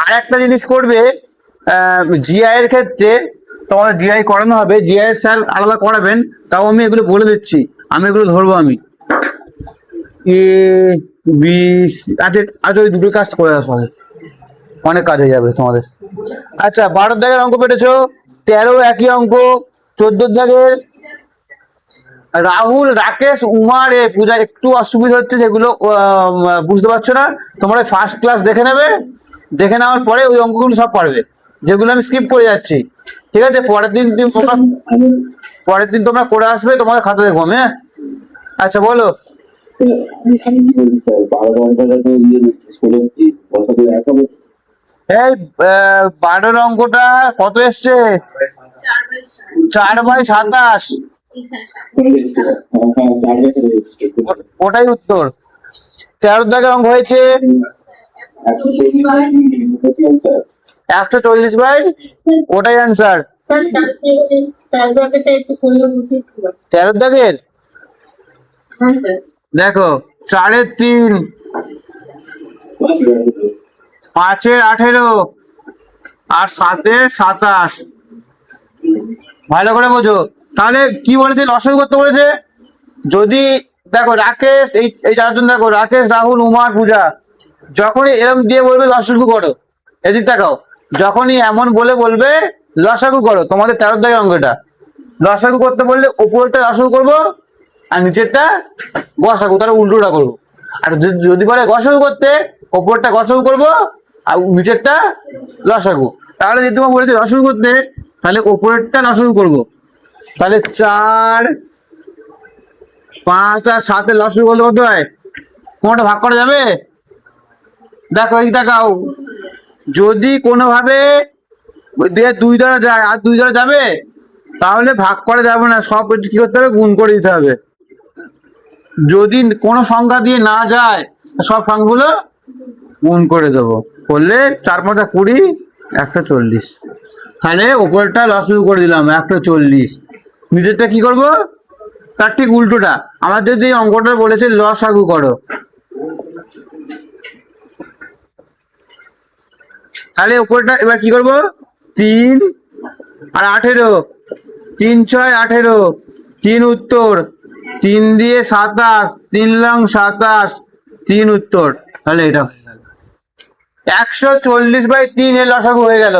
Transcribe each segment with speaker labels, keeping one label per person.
Speaker 1: আর একটা জিনিস করবে, জিআই এর ক্ষেত্রে তোমাদের জিআই করানো হবে, জিআই স্যার আলাদা করাবেন, তাও আমি এগুলো বলে দিচ্ছি, আমি এগুলো ধরবো আমি। এ বি, আচ্ছা আচ্ছা, ওই দুটো কাজ করে আসবো, অনেক কাজ হয়ে যাবে তোমাদের। আচ্ছা 12 দাগের অঙ্ক পেটেছো, 13 একই অঙ্ক, 14 দাগের রাহুল, রাকেশ, উমার, এ পূজা একটু অসুবিধা হচ্ছে, যেগুলো বুঝতে পারছো না, তোমরা ফার্স্ট ক্লাস দেখে নেবে, দেখে নেওয়ার পরে ওই অঙ্কগুলো সব পারবে, যেগুলো আমি স্কিপ করে যাচ্ছি। ঠিক আছে, পরের দিন তোমরা করে আসবে, তোমাদের খাতা দেখবো আমি, হ্যাঁ? আচ্ছা বলো। এই 12 অঙ্কটা কত এসছে? 4/27। ওটাই উত্তর। 13 দাগের অঙ্ক হয়েছে 140/, ওটাই অ্যান্সার। 13 দাগের দেখো, 4-এর 3, 5-এর 18 আর 7-এর 27। ভালো করে বোঝো। তাহলে কি বলেছে, লসাগু করতে বলেছে। যদি দেখো রাকেশ, এই চারজন দেখো, রাকেশ, রাহুল, উমার, পূজা, যখনই এরম দিয়ে বলবে লসাগু করো, এদিক তাকাও, যখনই এমন বলে বলবে লসাগু করো, তোমাদের 13 দাগের অঙ্কটা লসাগু করতে বললে উপরটা লসাগু করবো আর নিচেরটা গসাগু, তাহলে উল্টোটা করবো। আর যদি বলে গসাগু করতে, ওপরটা গসাগু করবো আর নিচেরটা লসাগু। তাহলে যদি তোমাকে বলেছে লসাগু করতে, তাহলে ওপরেরটা লসাগু করবো। তাহলে 4, 5 আর 7-এর লসাগু করলে কত হয়? কোনটা ভাগ করা যাবে? দেখো এই দেখাও, যদি কোনোভাবে দিয়ে 2 দ্বারা যায় আর 2 দ্বারা যাবে, তাহলে ভাগ করা যাবে না, সব কি করতে হবে, গুণ করে দিতে হবে। যদি কোনো সংখ্যা দিয়ে না যায়, সব সংখ্যাগুলো গুণ করে দেবো, করলে 4-5 20, 140। তাহলে ওপরটা লসাগু করে দিলাম 140, নিচেরটা কি করব, তার ঠিক উল্টোটা। আমার যদি অঙ্কটা বলেছে লসাগু করো, তাহলে উপরটা এবার কি করব, 3 আর 18, 3 6 18, 3 উত্তর, 3 দিয়ে 27, 3 লং 27, 3 উত্তর। তাহলে এটা হয়ে গেল 140/3 এর লসাগু হয়ে গেল।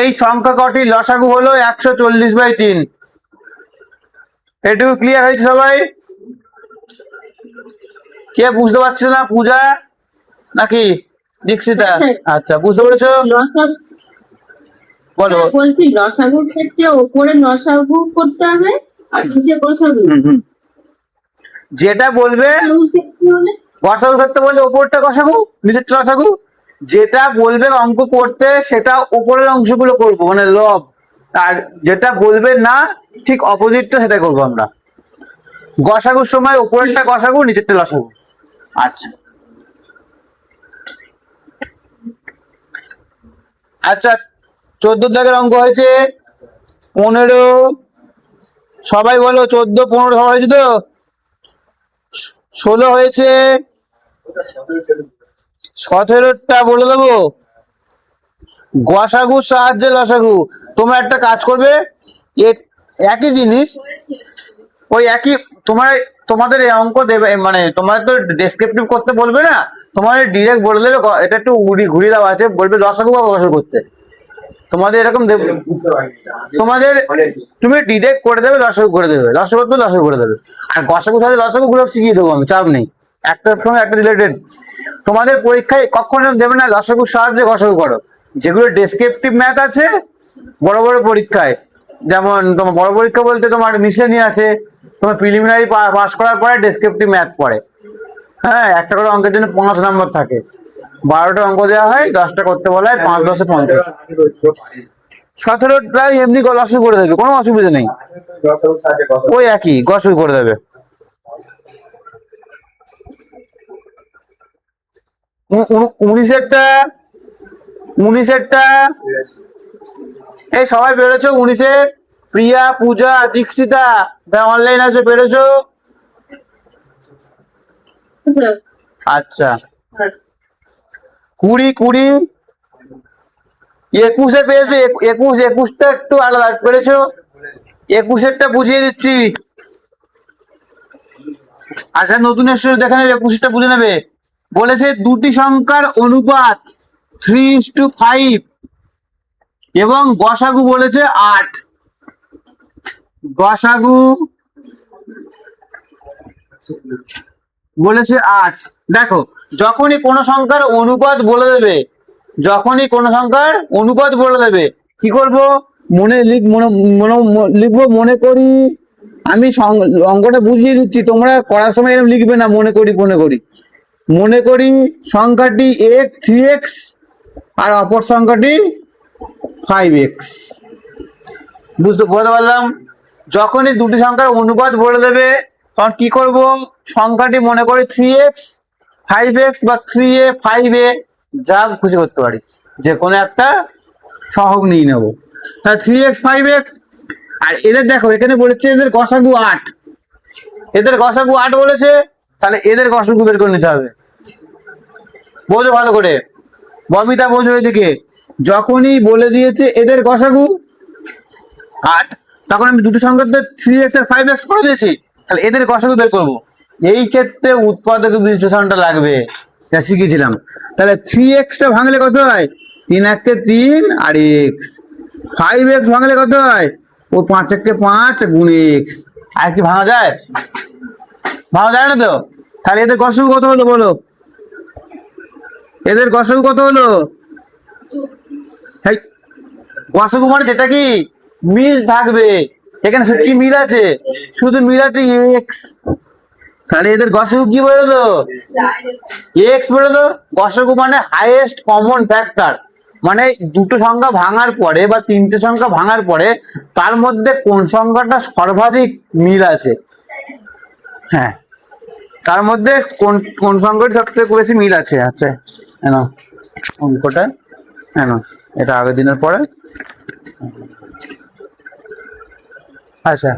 Speaker 1: এই সংখ্যা কটি লসাগু হলো 140/3। এটুকু ক্লিয়ার হয়েছে সবাই? কে বুঝতে পারছে না, পূজা নাকি দীক্ষিতা? আচ্ছা বুঝতে পেরেছো, বলো।
Speaker 2: বলছি লসাগুর ক্ষেত্রে উপরে লসাগু করতে হবে আর নিচে গসাগু।
Speaker 1: যেটা বলবে গসাগু করতে বললে উপরটা গসাগু, নিচেরটা লসাগু। যেটা বলবে অঙ্ক করতে, সেটা উপরের অংশগুলো করবো, মানে লব। আর যেটা বলবে না, ঠিক অপোজিটটা সেটা করবো আমরা। গসাগুর সময় উপরেরটা গসাগু, নিচেরটা লসাগু। আচ্ছা আচ্ছা, 14 দাগের অঙ্ক হয়েছে 15। সবাই বলো 14, 15 সবাই হয়েছে তো? 16 হয়েছে, 17টা বলে দেবো। গসাগুর সাহায্যে লসাগু। তোমরা একটা কাজ করবে, একই জিনিস, ওই একই তোমাদের এই অঙ্ক দেবে, মানে তোমাদের তো ডেসক্রিপটিভ করতে বলবে না, তোমাদের ডিরেক্ট বলে দেবে, এটা একটু ঘুরিয়ে দেওয়া আছে, বলবে লসাগু বা গসাগু করতে। তোমাদের এরকম দেবে, তোমাদের তুমি ডিরেক্ট করে দেবে, লসাগু করে দেবে, লসাগু করতে লসাগু করে দেবে। আর গসাগু সাথে লসাগু গুলো শিখিয়ে দেবো আমি, চাপ নেই, একটার সঙ্গে একটা রিলেটেড। তোমাদের পরীক্ষায় কখনো দেবে না লসাগুর সাহায্যে গসাগু করো। যেগুলো ডেসক্রিপটিভ ম্যাথ আছে বড় বড় পরীক্ষায়, যেমন তোমার বড় পরীক্ষা বলতে তোমার মিসলেনিয়াসে, তোমার প্রিলিমিনারি পাস করার পরে ডেসক্রিপটিভ ম্যাথ পড়ে, হ্যাঁ, একটা করে অঙ্কের জন্য 5 নম্বর থাকে, 12টা অঙ্ক দেওয়া হয়, 10টা করতে বলা হয়, 5 10 50। 17টা এমনি লসাগু করে দেবে, কোনো অসুবিধা নেই, ওই একই গসাগু করে দেবে। 19এরটা এই সবাই বেরোছো, 19-এর প্রিয়া, পূজা, দীক্ষিতা অনলাইন আছে, বেরোছো? আচ্ছা 20, 21-এ পেয়েছো, 21টা একটু আলাদা পেরেছো, 21-এরটা বুঝিয়ে দিচ্ছি। আচ্ছা নতুন এসে দেখে নেবে, 21টা বুঝে নেবে। বলেছে দুটি সংখ্যার অনুপাত 3:5 এবং গসাগু বলেছে 8। গসাগু বলেছে 8। দেখো যখনই কোনো সংখ্যার অনুপাত বলে দেবে, যখনই কোনো সংখ্যার অনুপাত বলে দেবে কি করব, লিখবো মনে করি। আমি অঙ্কটা বুঝিয়ে দিচ্ছি, তোমরা করার সময় এরকম লিখবে না, মনে করি মনে করি সংখ্যাটি 3x আর অপর সংখ্যাটি 5x। বলতে পারলাম? যখনই দুটি সংখ্যার অনুপাত বলে দেবে তখন কি করব, সংখ্যাটি মনে করি 3x 5x বা 3a 5a যা খুশি করতে পারি, যে কোনো একটা সহগ নিয়ে নেব। তাহলে 3x 5x। আর এদের দেখো এখানে বলেছে এদের গসাগু 8, এদের গসাগু 8 বলেছে, তাহলে এদের গসাগু বের করে নিতে হবে। বোঝো ভালো করে, ববিতা বোঝো এদিকে। যখনই বলে দিয়েছে এদের গসাগু 8, তখন আমি দুটো সংখ্যাতে 3x আর 5x করে দিয়েছি, তাহলে এদের গসাগু বের করবো। এই ক্ষেত্রে উৎপাদক বিশ্লেষণটা লাগবে, যা শিখেছিলাম। তাহলে 3x টা ভাঙলে কত হয়, 3 1 3 আর x। 5x ভাঙলে কত হয়, ও 5 1 5 গুণ x। আর কি ভাঙা যায়? ভাঙা যায় না তো। তাহলে এদের গসাগু কত হলো বলো, এদের গসাগু কত হলো? গসাগু মানে যেটা কি মিল থাকবে, এখানে কি মিল আছে, শুধু মিল আছে এক্স। তাহলে এদের গসাগু কি বেরোলো, এক্স বেরোলো। গসাগু মানে হাইয়েস্ট কমন ফ্যাক্টর, মানে দুটো সংখ্যা ভাঙার পরে বা তিনটে সংখ্যা ভাঙার পরে তার মধ্যে কোন সংখ্যাটা সর্বাধিক মিল আছে, হ্যাঁ তার মধ্যে কোন কোন সংখ্যাটি সবথেকে বেশি মিল আছে। আচ্ছা এনো অঙ্কটা, এনো এটা আগের দিনের পরে। আচ্ছা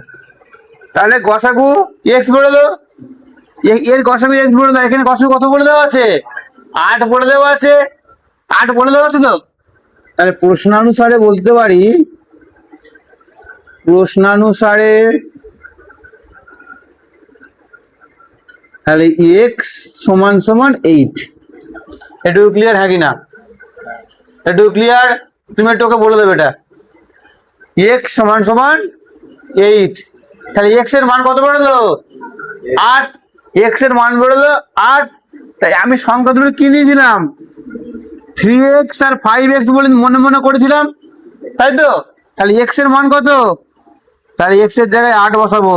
Speaker 1: তাহলে গসাগু এক্স বেরোলো, এর গসাগু এক্স বলে দাও। এখানে গসাগু কত বলে দেওয়া আছে, 8 বলে দেওয়া আছে, 8 বলে দেওয়া আছে তো। তাহলে প্রশ্নানুসারে বলতে পারি, প্রশ্নানুসারে তাহলে এক্স সমান সমান 8। এটুকু ক্লিয়ার হ্যাঁ কি না, এটুকু ক্লিয়ার? তুমি একটু ওকে বলে দেবে এটা, এক্স সমান সমান 8। তাহলে এক্স এর মান কত বেরোলো, 8। এক্স এর মান বেরোলো 8। তাই আমি সংখ্যা দুটো কি নিয়েছিলাম, 3x আর 5x বলে মনে মনে করেছিলাম, তাই তো। তাহলে এক্স এর মান কত, তাহলে এক্স এর জায়গায় 8 বসাবো।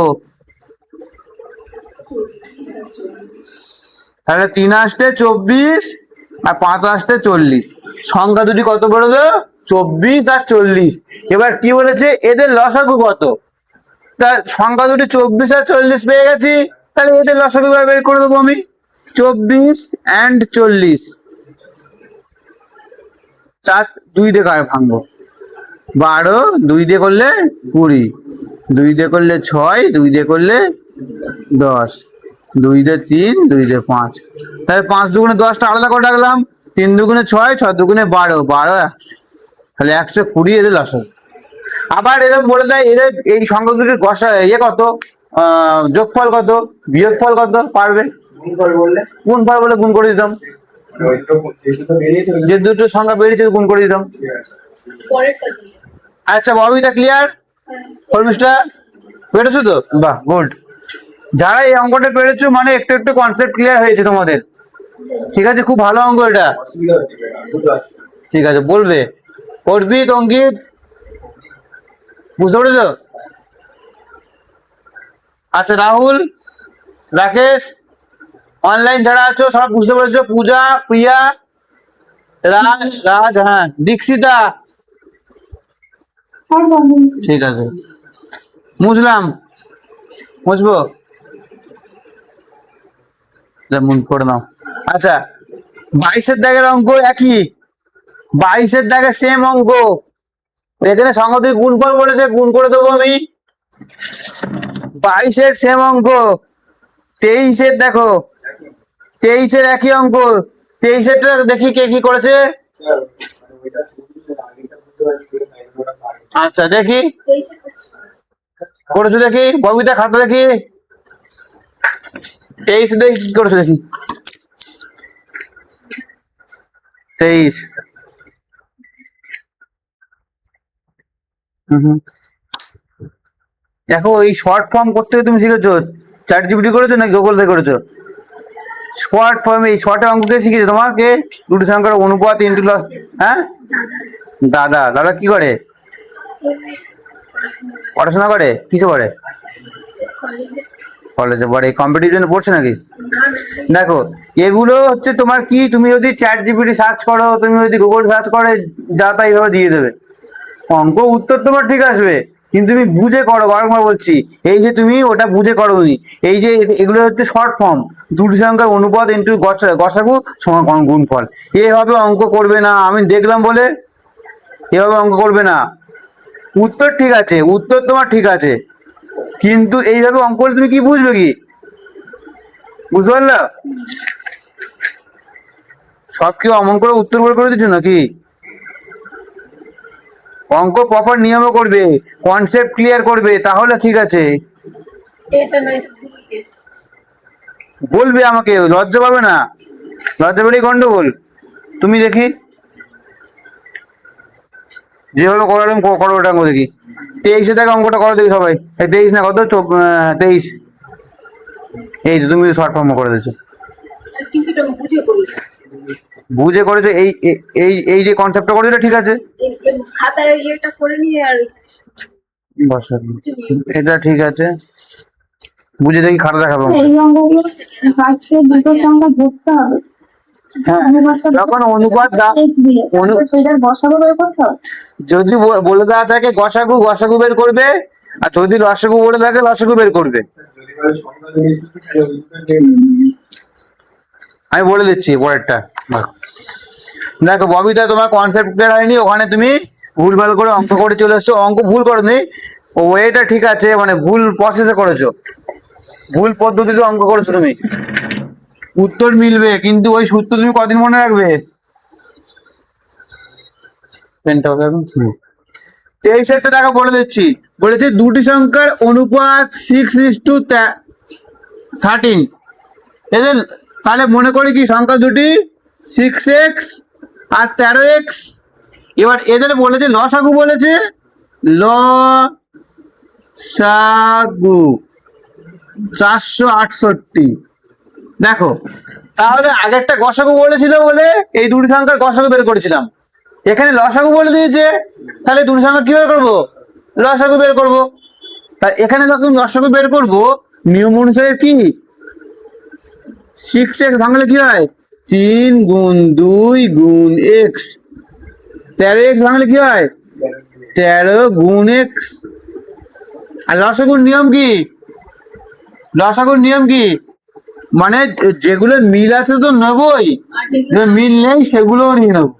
Speaker 1: তাহলে 3 আসতে 24 আর 5 আসতে 40। সংখ্যা দুটি কত বেরোলো, 24 আর 40। এবার কি বলেছে, এদের লসাগু কত। তা সংখ্যা দুটি 24 আর 40 পেয়ে গেছি, তাহলে এদের লসাগু বের করে দেবো আমি। 24 and 40, 4 2 দিয়ে কার ভাঙবো, 12 2 দিয়ে করলে 20, 2 দিয়ে করলে 6, 2 দিয়ে করলে 10, 2 দিয়ে 3, 2 দিয়ে 5। তাহলে 5 দুগুণে 10টা আলাদা করে রাখলাম, 3 দুগুণে 6, 6 দুগুণে 12, 12 তাহলে 120 এদের লসাগু। আবার এরকম বলে দেয় এদের এই সংখ্যা দুটির কত, যোগফল কত, বিয়োগফল কত, পারবে? গুণফল বলে গুণ করে দিতাম, যে দুটো সংখ্যা বেরিয়েছে গুণ করে দিতাম। আচ্ছা ববিতা ক্লিয়ার, ফর্মিসটা পেরেছো তো? বাহ গুড। যারা এই অঙ্কটা পেরেছো মানে একটু একটু কনসেপ্ট ক্লিয়ার হয়েছে তোমাদের, ঠিক আছে? খুব ভালো অঙ্ক এটা, ঠিক আছে বলবে। অর্পিত, অঙ্কিত বুঝতে পেরেছো? আচ্ছা রাহুল, রাকেশ, অনলাইন যারা আছো সব বুঝতে পেরেছো? পূজা, প্রিয়া, রাজ, হ্যাঁ দীক্ষিতা, ঠিক আছে বুঝলাম, বুঝবো মন করে নাও। আচ্ছা 22-এর দাগের অঙ্ক একই, 22-এর দাগের সেম অঙ্ক। এখানে সংগতি গুণফল বলেছে, গুণ করে দেবো আমি। 22-এর সেম অঙ্ক। 23-এর দেখো, 23-এর একই অঙ্ক। 23-এরটা দেখি কে কি করেছে। আচ্ছা দেখি, করেছো দেখি ববিতা, খাতা দেখি 23 দেখি কি করেছো দেখি। 23। দেখো এই শর্ট ফর্ম করতে তুমি শিখেছো, চ্যাট জিপিটি করেছো না গুগল থেকে করেছো? শর্ট ফর্ম, এই শর্ট অঙ্ক কে শিখেছে তোমাকে? দুটো সংখ্যার অনুপাত ইন্টু লস। হ্যাঁ, দাদা। দাদা কি করে? পড়াশোনা করে? কিসে পড়ে? কলেজে পড়ে। কম্পিটিশন পড়ছে নাকি? দেখো এগুলো হচ্ছে তোমার কি, তুমি যদি চ্যাট জিপিটি সার্চ করো, তুমি যদি গুগল সার্চ করে, যা তাই ভাবে দিয়ে দেবে অঙ্ক, উত্তর তোমার ঠিক আসবে, কিন্তু তুমি বুঝে করো। বারবার বলছি, এই যে তুমি ওটা বুঝে করোনি, এই যে এগুলো হচ্ছে শর্ট ফর্ম, দুটি সংখ্যার অনুপাত ইন্টু গসাগু সমান গুণফল। এভাবে অঙ্ক করবে না, আমি দেখলাম বলে এভাবে অঙ্ক করবে না। উত্তর ঠিক আছে, উত্তর তোমার ঠিক আছে, কিন্তু এইভাবে অঙ্ক করলে তুমি কি বুঝবে, কি বুঝতে পারলা? সব কি অমন করে উত্তর বের করে দিচ্ছ নাকি? অঙ্ক প্রপার নিয়মে করবে, কনসেপ্ট ক্লিয়ার করবে, তাহলে ঠিক আছে। বলবে আমাকে, লজ্জা পাবে না, লজ্জা পেলেই গন্ডগোল। তুমি দেখি যেভাবে করালাম করো ওটা অঙ্ক দেখি। 23 থেকে অঙ্কটা করো দেখি সবাই। 23 না কত, 23। এই তো তুমি শর্ট ফর্ম করে দিচ্ছ, বুঝে করেছো। এই এই এই যে কনসেপ্টটা করেছো এটা ঠিক আছে,
Speaker 2: খাতায় ইয়েটা করে নিয়ে আর
Speaker 1: বসো, এটা ঠিক আছে, বুঝে দেখি খাতা দেখাবো।
Speaker 2: এই অঙ্কগুলো ফার্স্টে দুটো সংখ্যা ধরতে হবে।
Speaker 1: হ্যাঁ, যখন অনুপাত
Speaker 2: সেটার বসাবো বের করতে হবে।
Speaker 1: যদি বলে দেওয়া থাকে গসাগু, গসাগু বের করবে, আর যদি লসাগু বলে থাকে লসাগু বের করবে। আমি বলে দিচ্ছি পরেরটা। দেখো ববিতা, তোমার কনসেপ্ট ক্লিয়ার হয়নি, ওখানে তুমি ভুলভাল করে অঙ্ক করে চলে এসছো। অঙ্ক ভুল করোনি, ওয়েটা ঠিক আছে, মানে ভুল প্রসেসে করেছো, ভুল পদ্ধতিতে অঙ্ক করেছো তুমি। উত্তর মিলবে, কিন্তু ওই সূত্র তুমি কদিন মনে রাখবে? 23 দেখো বলে দিচ্ছি, বলেছি দুটি সংখ্যার অনুপাত 6:13। এদের তাহলে মনে করি কি সংখ্যা দুটি 6x আর 13x। এবার এদের বলেছে লসাগু, বলেছে লসাগু 468। দেখো তাহলে আগেরটা গসাগু বলেছিল বলে এই দুটি সংখ্যার গসাগু বের করেছিলাম, এখানে লসাগু বলে দিয়েছে, তাহলে দুটি সংখ্যা কি বের করবো? লসাগু বের করবো। তা এখানে যখন লসাগু বের করবো, নিয়ম অনুসারে কি 6x ভাঙলে কি হয়? 3 গুণ 2 গুণ x। 13x ভাঙলে কি হয়? 13 গুণ x। আর লসাগুর নিয়ম কি? লসাগুর নিয়ম কি? মানে যেগুলো মিল আছে তো নেবই, মিল নেই সেগুলোও নিয়ে নেবো।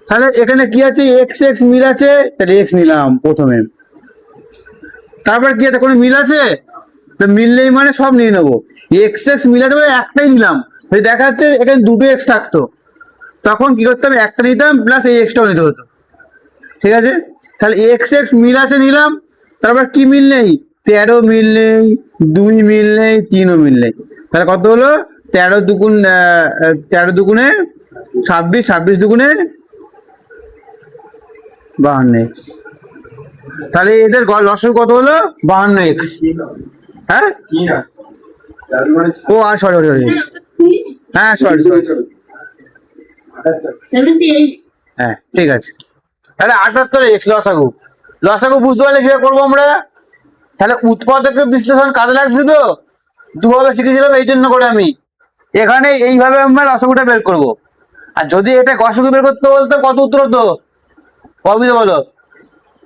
Speaker 1: তাহলে এখানে কি আছে? এক্স এক্স মিল আছে, তাহলে এক্স নিলাম প্রথমে। তারপর কি আছে? কোনো মিল আছে? তো মিল নেই মানে সব নিয়ে নেবো। এক্স এক্স মিল আছে বলে একটাই নিলাম। যদি দেখা যাচ্ছে এখানে দুটো এক্স থাকতো, তখন কি করতে হবে? একটা নিতাম প্লাস এই এক্সটাও নিতে হতো। ঠিক আছে, তাহলে এক্স এক্স মিল আছে নিলাম। তারপর কি মিল নেই? 13 মিল নেই, 2 মিল নেই, 3ও মিল নেই। তাহলে কত হলো? 13 দুগুণ 13 দুগুণে 26, 26 দুগুণে 52x। তাহলে এদের লসাগু কত হলো? 52x। হ্যাঁ, ও আর সরি সরি সরি, হ্যাঁ সরি সরি, হ্যাঁ ঠিক আছে। তাহলে 78x লসাগু। লসাগু বুঝতে পারলে কিভাবে করবো আমরা? তাহলে উৎপাদক বিশ্লেষণ কাজে লাগছে তো, দুভাবে শিখেছিলাম, এই জন্য করে আমি এখানে এইভাবে আমরা লসাগুটা বের করবো। আর যদি এটা গসাগু বের করতে বলতাম কত উত্তর হতো? কবিতা বলো,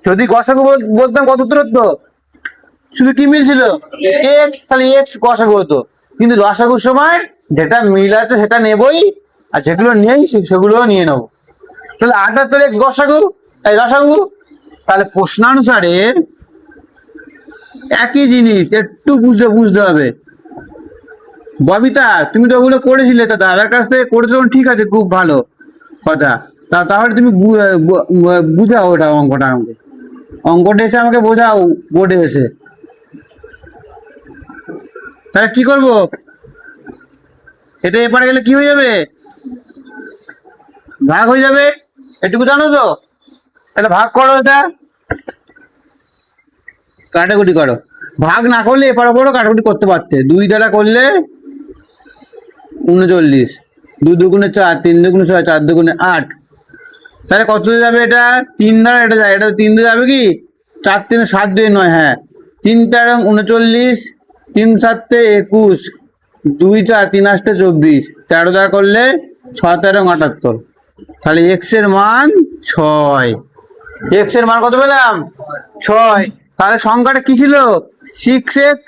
Speaker 1: যদি গসাগু বলতাম কত উত্তর হতো? শুধু কি মিল ছিল? এক্স, তাহলে এক্স গসাগু হতো। কিন্তু লসাগুর সময় যেটা মিল আছে সেটা নেবই, আর যেগুলো নেই সেগুলোও নিয়ে নেবো। তাহলে 78x গসাগু, এই লসাগু। তাহলে প্রশ্নানুসারে একই জিনিস একটু বুঝতে হবে। ববিতা, তুমি তো ওগুলো করেছিলে, তা দাদার কাছ থেকে করেছো, ঠিক আছে, খুব ভালো কথা। তাহলে তুমি বুঝাও ওটা, অঙ্কটা আমাকে। অঙ্কটা এসে আমাকে বোঝাও বোর্ডে এসে। তাহলে কি করব, এটা এপারে গেলে কি হয়ে যাবে, ভাগ হয়ে যাবে, এটুকু জানো তো? তাহলে ভাগ করো, এটা কাটাকুটি করো। ভাগ না করলে এপার ওপরও কাটাকুটি করতে পারতে। 2 দ্বারা করলে 39, 2 দুগুণে 4, 3 দুগুণে 6, 4 দুগুণে 8। তাহলে কত যাবে এটা? 3 দ্বারা এটা যায়, এটা 3 দিয়ে যাবে কি? 4 3 7 2 9, হ্যাঁ 3 তেরো 39, 3 7 21, 2 4 3 8 24, 13 দ্বারা করলে 6 13 78। তাহলে এক্স এর মান 6। এক্স এর মান কত পেলাম? 6। তাহলে সংখ্যাটা কি ছিল? 6x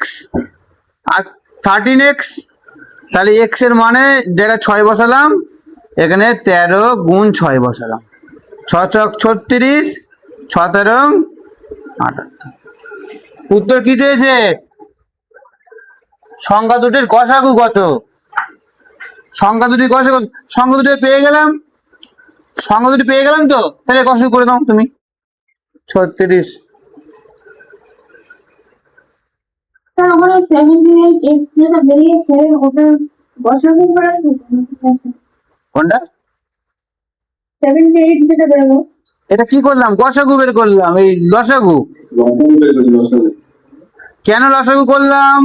Speaker 1: আর 13x। তাহলে এক্স এর মানে জায়গায় 6 বসালাম, এখানে 13 গুণ 6 বসালাম। 6 ছক 36, 6 13 78। উত্তর কি দিয়েছে? সংখ্যা দুটির গসাগু কত? সংখ্যা দুটি গসাগু, সংখ্যা দুটি পেয়ে গেলাম, সংখ্যা দুটি পেয়ে গেলাম তো, তাহলে গসাগু করে দাও তুমি। 36।
Speaker 2: স্যার ওখানে 78x যেটা বেরিয়েছে ওটা বসাগু করার কি?
Speaker 1: কোনটা?
Speaker 2: 78 যেটা বেরোলো
Speaker 1: এটা কি করলাম? গসাগু বের করলাম, এই লসাগু। কেন লসাগু করলাম?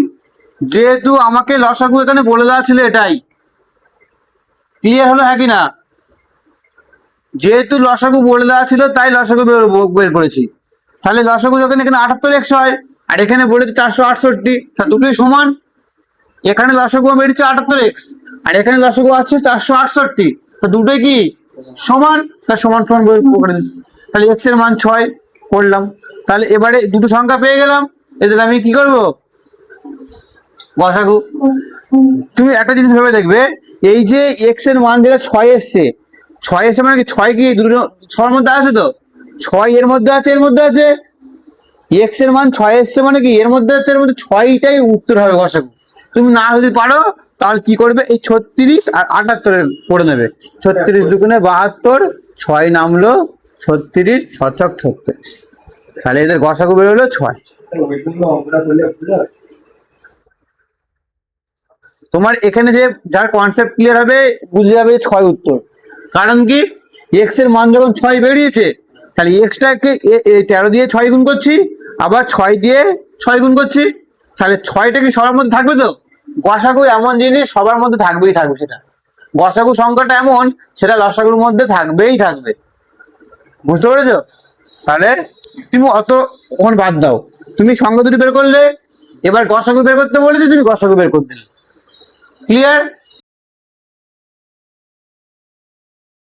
Speaker 1: যেহেতু আমাকে লসাগু এখানে বলে দেওয়া ছিল, এটাই ক্লিয়ার হলো, হ্যাঁ কি না? যেহেতু লসাগু বলে দেওয়া ছিল তাই লসাগু বের করেছি। তাহলে লসাগু যখন এখানে 78x হয় আর এখানে বলেছে 468, তা দুটোই সমান। এখানে লসাগু বেরিয়েছে 78x আর এখানে লসাগু আছে 468, তা দুটোই কি সমান? তা সমান সমান করে দিচ্ছি। তাহলে এক্স এর মান 6 করলাম। তাহলে এবারে দুটো সংখ্যা পেয়ে গেলাম, এদের আমি কি করব? গসাগু। তুমি একটা জিনিস ভেবে দেখবে, এই যে এক্স এর মান যেটা 6 এসছে, 6 এসে মানে কি 6 কি দুটো 6 মধ্যে আছে তো? 6 এর মধ্যে আছে, এর মধ্যে আছে। এক্স এর মান 6 এসছে মানে কি এর মধ্যে আছে, এর মধ্যে 6টাই উত্তর হবে গসাগু। তুমি না যদি পারো তাহলে কি করবে, এই 36 আর 78 করে নেবে। 36 দুগুণে 72, 6 নামলো 36, 6 ছক 36। তাহলে এদের গসাগু বের হলো 6। তোমার এখানে যে যার কনসেপ্ট ক্লিয়ার হবে বুঝে যাবে 6 উত্তর। কারণ কি, এক্স এর মান যখন 6 বেরিয়েছে, তাহলে এক্সটাকে 13 দিয়ে 6 গুণ করছি, আবার 6 দিয়ে 6 গুণ করছি, তাহলে 6টা কি সবার মধ্যে থাকবে তো? গসাগু এমন জিনিস সবার মধ্যে থাকবেই থাকবে, সেটা গসাগু সংখ্যাটা এমন, সেটা লসাগুর মধ্যে থাকবেই থাকবে। বুঝতে পেরেছো? তাহলে তুমি অত ওখানে বাদ দাও, তুমি সংখ্যা দুটি বের করলে, এবার গসাগু বের করতে বলেছি, তুমি গসাগু বের করে দিলে। ক্লিয়ার?